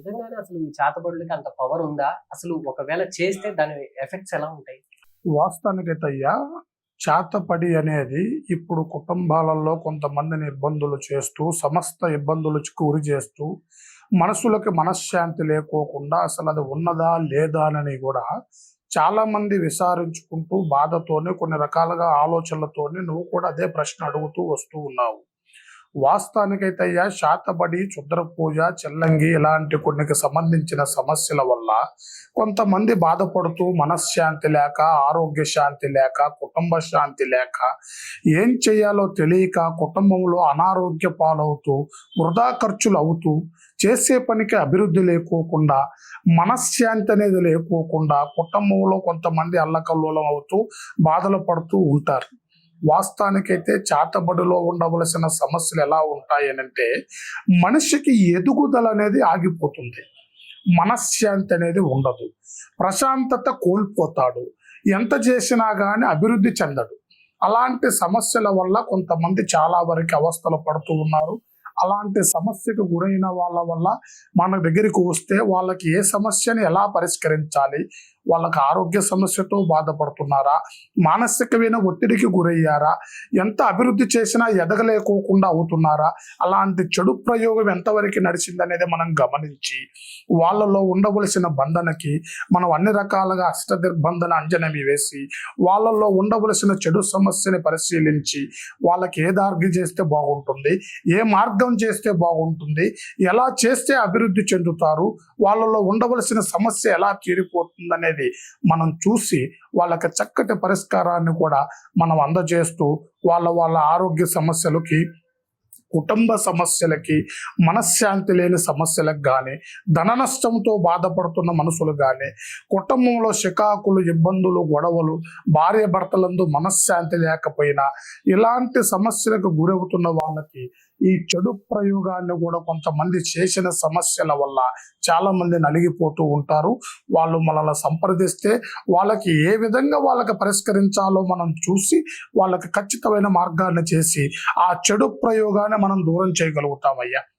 నిజంగానే అసలు ఈ చేతబడులకి అంత పవర్ ఉందా? అసలు ఒకవేళ చేస్తే దాని ఎఫెక్ట్స్ ఎలా ఉంటాయి? వాస్తవానికైతే అయ్యా, చేతపడి అనేది ఇప్పుడు కుటుంబాలలో కొంతమందిని ఇబ్బందులు చేస్తూ, సమస్త ఇబ్బందులకు గురి చేస్తూ, మనసులకి మనశ్శాంతి లేకోకుండా అసలు అది ఉన్నదా లేదా అని కూడా చాలా మంది విచారించుకుంటూ బాధతోనే కొన్ని రకాలుగా ఆలోచనలతోనే నువ్వు కూడా అదే ప్రశ్న అడుగుతూ వస్తూ ఉన్నావు. వాస్తవానికైతే అయ్యా, శాతబడి, క్షుద్ర పూజ, చెల్లంగి ఇలాంటి కొన్నికి సంబంధించిన సమస్యల వల్ల కొంతమంది బాధపడుతూ మనశ్శాంతి లేక, ఆరోగ్య శాంతి లేక, కుటుంబ శాంతి లేక, ఏం చేయాలో తెలియక కుటుంబంలో అనారోగ్య పాలవుతూ, వృధా ఖర్చులు అవుతూ, చేసే పనికి అభివృద్ధి లేకోకుండా, మనశ్శాంతి అనేది లేకోకుండా కుటుంబంలో కొంతమంది అల్లకల్లోలం అవుతూ బాధలు పడుతూ ఉంటారు. వాస్తవానికైతే చేతబడిలో ఉండవలసిన సమస్యలు ఎలా ఉంటాయనంటే, మనిషికి ఎదుగుదల అనేది ఆగిపోతుంది, మనశ్శాంతి అనేది ఉండదు, ప్రశాంతత కోల్పోతాడు, ఎంత చేసినా కానీ అభివృద్ధి చెందడు. అలాంటి సమస్యల వల్ల కొంతమంది చాలా వరకు అవస్థలు పడుతూ ఉన్నారు. అలాంటి సమస్యకు గురైన వాళ్ళ వల్ల మన దగ్గరికి వస్తే వాళ్ళకి ఏ సమస్యని ఎలా పరిష్కరించాలి, వాళ్ళకి ఆరోగ్య సమస్యతో బాధపడుతున్నారా, మానసికమైన ఒత్తిడికి గురయ్యారా, ఎంత అభివృద్ధి చేసినా ఎదగలేకోకుండా అవుతున్నారా, అలాంటి చెడు ప్రయోగం ఎంతవరకు నడిచిందనేది మనం గమనించి వాళ్ళలో ఉండవలసిన బంధనకి మనం అన్ని రకాలుగా అష్టదిగ్బంధన అంజనవి వేసి వాళ్ళల్లో ఉండవలసిన చెడు సమస్యని పరిశీలించి వాళ్ళకి ఏ దారి చేస్తే బాగుంటుంది, ఏ మార్గం చేస్తే బాగుంటుంది, ఎలా చేస్తే అభివృద్ధి చెందుతారు, వాళ్ళలో ఉండవలసిన సమస్య ఎలా తీరిపోతుంది అనేది మనం చూసి వాళ్ళకి చక్కటి పరిష్కారాన్ని కూడా మనం అందజేస్తూ వాళ్ళ ఆరోగ్య సమస్యలకి, కుటుంబ సమస్యలకి, మనశ్శాంతి లేని సమస్యలకు కానీ, ధన నష్టంతో బాధపడుతున్న మనుషులు కానీ, కుటుంబంలో చికాకులు, ఇబ్బందులు, గొడవలు, భార్య భర్తలందు మనశ్శాంతి లేకపోయినా ఇలాంటి సమస్యలకు గురవుతున్న వాళ్ళకి ఈ చెడు ప్రయోగాన్ని కూడా కొంతమంది చేసిన సమస్యల వల్ల చాలా మంది నలిగిపోతూ ఉంటారు. వాళ్ళు మనల్ని సంప్రదిస్తే వాళ్ళకి ఏ విధంగా వాళ్ళకి పరిష్కరించాలో మనం చూసి వాళ్ళకి ఖచ్చితమైన మార్గాన్ని చేసి ఆ చెడు ప్రయోగాన్ని మనం దూరం చేయగలుగుతామయ్యా.